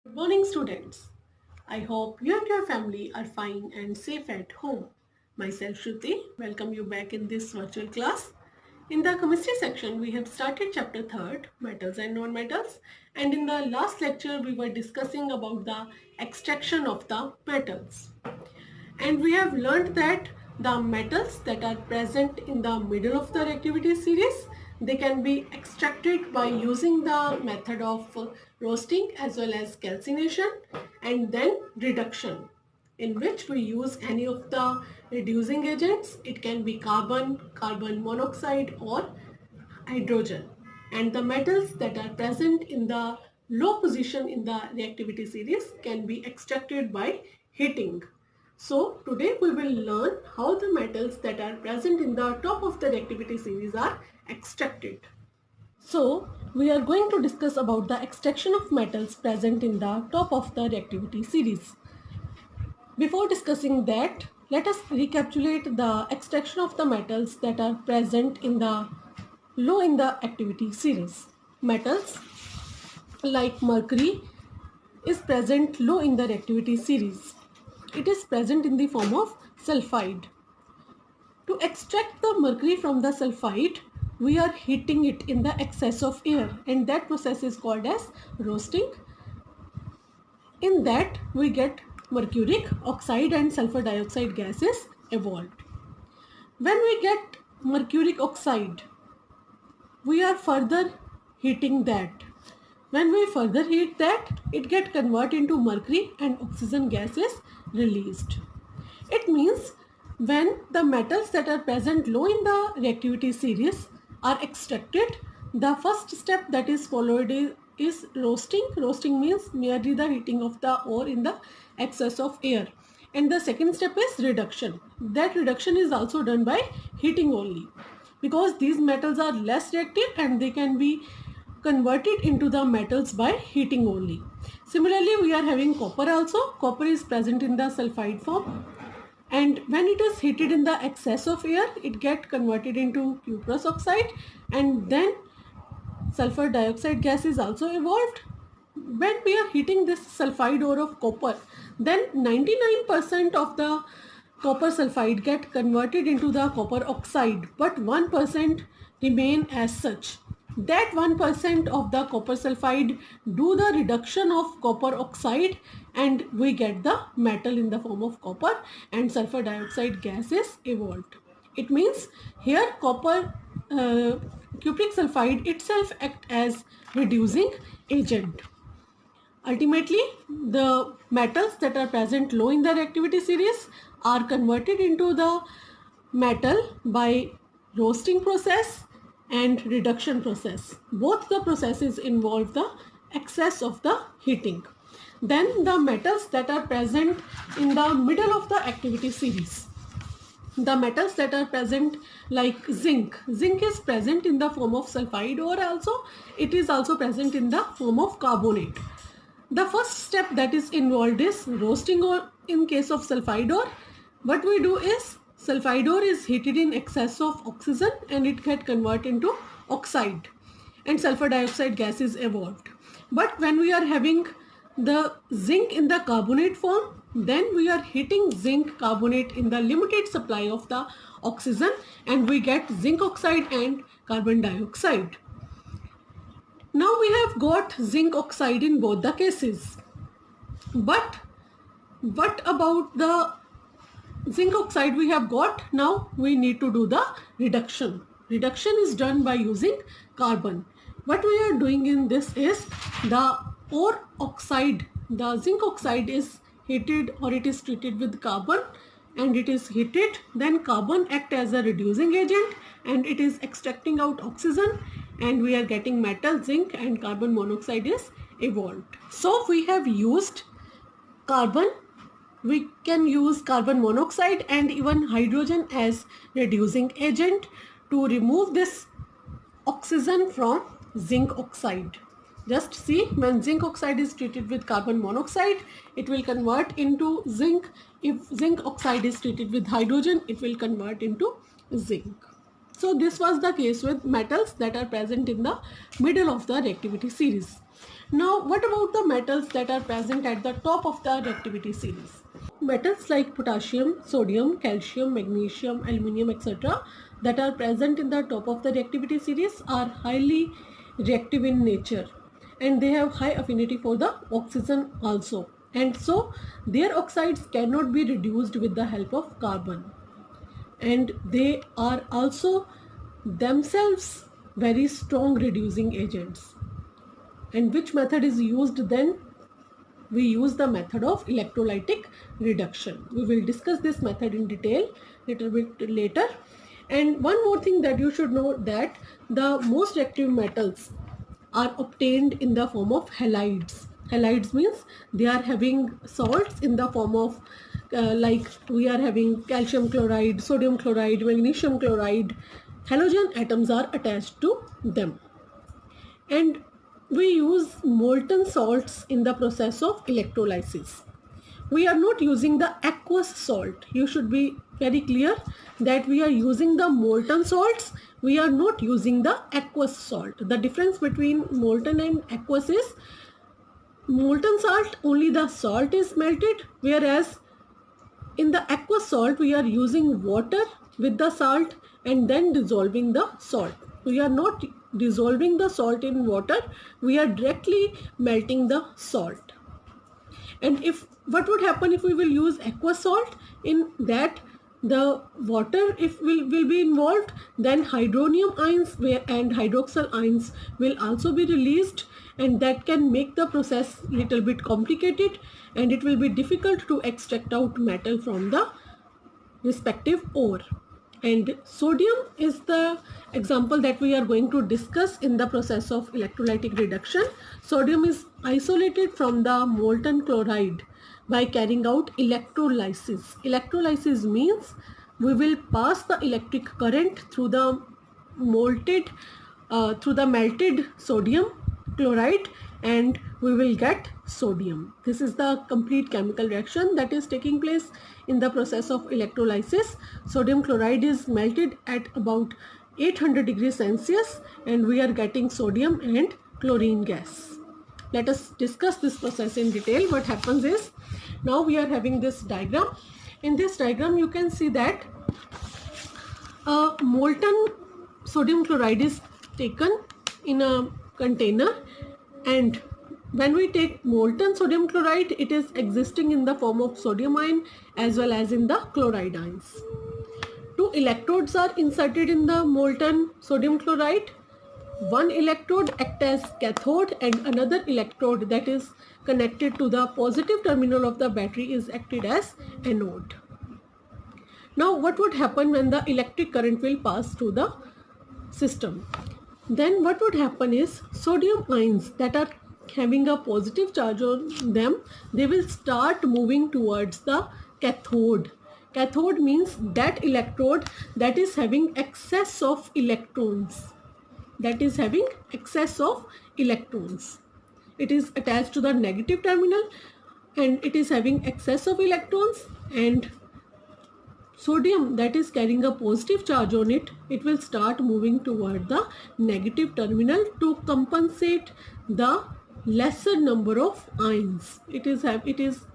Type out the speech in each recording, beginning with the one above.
Good morning, students. I hope you and your family are fine and safe at home. Myself, Shruti, welcome you back in this virtual class. In the chemistry section, we have started chapter 3rd, metals and non-metals, and in the last lecture, we were discussing about the extraction of the metals. And we have learned that the metals that are present in the middle of the reactivity series, they can be extracted by using the method of roasting as well as calcination and then reduction, in which we use any of the reducing agents. It can be carbon, carbon monoxide or hydrogen. And the metals that are present in the low position in the reactivity series can be extracted by heating. So today we will learn how the metals that are present in the top of the reactivity series are extracted. So we are going to discuss about the extraction of metals present in the top of the reactivity series. Before discussing that, let us recapitulate the extraction of the metals that are present in the low in the activity series. Metals like mercury is present low in the reactivity series. It is present in the form of sulfide. To extract the mercury from the sulfide, we are heating it in the excess of air, and that process is called as roasting. In that we get mercuric oxide and sulfur dioxide gases evolved. When we get mercuric oxide, we are further heating that. When we further heat that, it get converted into mercury and oxygen gas is released. It means when the metals that are present low in the reactivity series are extracted, the first step that is followed is roasting. Roasting means merely the heating of the ore in the excess of air. And the second step is reduction. That reduction is also done by heating only, because these metals are less reactive and they can be converted into the metals by heating only. Similarly, we are having copper also. Copper is present in the sulfide form, and when it is heated in the excess of air, it get converted into cuprous oxide, and then sulfur dioxide gas is also evolved. When we are heating this sulfide ore of copper, then 99% of the copper sulfide get converted into the copper oxide, but 1% remain as such. That 1% of the copper sulfide do the reduction of copper oxide, and we get the metal in the form of copper, and sulfur dioxide gas is evolved. It means here copper cupric sulfide itself act as reducing agent. Ultimately, the metals that are present low in the reactivity series are converted into the metal by roasting process and reduction process. Both the processes involve the excess of the heating. Then the metals that are present in the middle of the activity series. The metals that are present like zinc. Zinc is present in the form of sulfide ore also. It is also present in the form of carbonate. The first step that is involved is roasting ore. In case of sulfide ore, what we do is sulfide ore is heated in excess of oxygen and it get converted into oxide, and sulfur dioxide gas is evolved. But when we are having the zinc in the carbonate form, then we are heating zinc carbonate in the limited supply of the oxygen, and we get zinc oxide and carbon dioxide. Now we have got zinc oxide in both the cases. But what about the zinc oxide we have got? Now we need to do the reduction. Reduction is done by using carbon. What we are doing in this is the ore oxide, the zinc oxide is heated, or it is treated with carbon, and it is heated. Then carbon act as a reducing agent and it is extracting out oxygen, and we are getting metal, zinc, and carbon monoxide is evolved. So we have used carbon, we can use carbon monoxide and even hydrogen as reducing agent to remove this oxygen from zinc oxide. Just see, when zinc oxide is treated with carbon monoxide, it will convert into zinc. If zinc oxide is treated with hydrogen, it will convert into zinc. So this was the case with metals that are present in the middle of the reactivity series. Now, what about the metals that are present at the top of the reactivity series? Metals like potassium, sodium, calcium, magnesium, aluminium, etc. that are present in the top of the reactivity series are highly reactive in nature, and they have high affinity for the oxygen also, and so their oxides cannot be reduced with the help of carbon, and they are also themselves very strong reducing agents. And which method is used then? We use the method of electrolytic reduction. We will discuss this method in detail little bit later. And one more thing that you should know, that the most active metals are obtained in the form of halides. Halides means they are having salts in the form of like we are having calcium chloride, sodium chloride, magnesium chloride. Halogen atoms are attached to them. And we use molten salts in the process of electrolysis. We are not using the aqueous salt. You should be very clear that we are using the molten salts. We are not using the aqueous salt. The difference between molten and aqueous is molten salt, only the salt is melted, whereas in the aqueous salt we are using water with the salt and then dissolving the salt. We are not dissolving the salt in water, we are directly melting the salt. And if what would happen if we will use aqueous salt? In that the water if will be involved, then hydronium ions and hydroxyl ions will also be released, and that can make the process little bit complicated, and it will be difficult to extract out metal from the respective ore. And sodium is the example that we are going to discuss in the process of electrolytic reduction. Sodium is isolated from the molten chloride by carrying out electrolysis. Electrolysis means we will pass the electric current through the melted sodium chloride, and we will get sodium. This is the complete chemical reaction that is taking place in the process of electrolysis. Sodium chloride is melted at about 800 degrees Celsius, and we are getting sodium and chlorine gas. Let us discuss this process in detail. What happens is, now we are having this diagram. In this diagram you can see that molten sodium chloride is taken in a container, and when we take molten sodium chloride, it is existing in the form of sodium ion as well as in the chloride ions. Two electrodes are inserted in the molten sodium chloride. One electrode acts as cathode and another electrode that is connected to the positive terminal of the battery is acted as anode. Now what would happen when the electric current will pass through the system? Then what would happen is, sodium ions that are having a positive charge on them, they will start moving towards the cathode. Cathode means that electrode that is having excess of electrons. It is attached to the negative terminal and it is having excess of electrons, and sodium that is carrying a positive charge on it, it will start moving toward the negative terminal to compensate the lesser number of ions. It is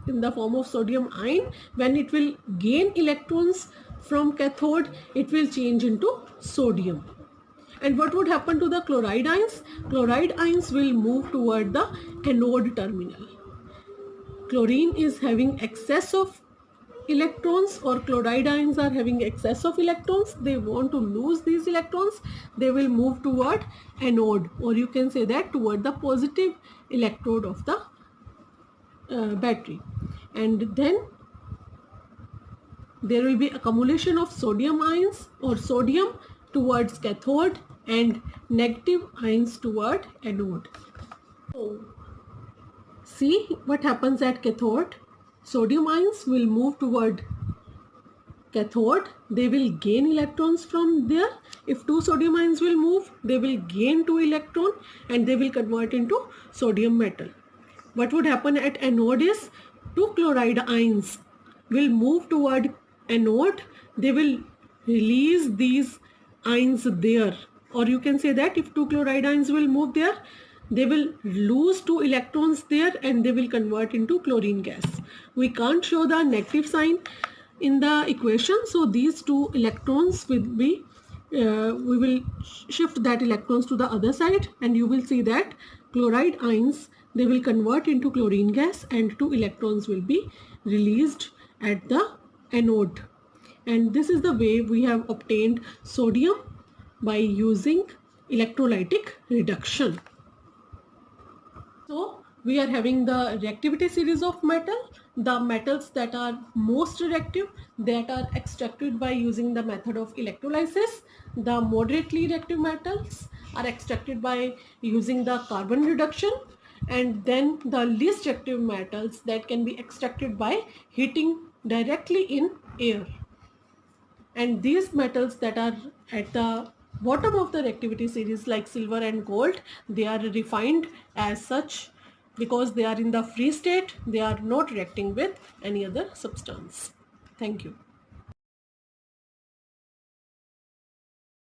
in the form of sodium ion. When it will gain electrons from cathode, it will change into sodium. And what would happen to the chloride ions? Chloride ions will move toward the anode terminal. Chlorine is having excess of electrons, or chloride ions are having excess of electrons. They want to lose these electrons. They will move toward anode, or you can say that toward the positive electrode of the battery. And then there will be accumulation of sodium ions or sodium towards cathode and negative ions toward anode. So, see what happens at cathode. Sodium ions will move toward cathode. They will gain electrons from there. If two sodium ions will move, they will gain 2 electrons and they will convert into sodium metal. What would happen at anode is, 2 chloride ions will move toward anode. They will release these ions there, or you can say that if 2 chloride ions will move there, they will lose 2 electrons there and they will convert into chlorine gas. We can't show the negative sign in the equation, so these 2 electrons will be we will shift that electrons to the other side, and you will see that chloride ions, they will convert into chlorine gas and 2 electrons will be released at the anode. And this is the way we have obtained sodium by using electrolytic reduction. So we are having the reactivity series of metal. The metals that are most reactive, that are extracted by using the method of electrolysis. The moderately reactive metals are extracted by using the carbon reduction, and then the least reactive metals that can be extracted by heating directly in air. And these metals that are at the bottom of the reactivity series like silver and gold, they are refined as such because they are in the free state, they are not reacting with any other substance. Thank you.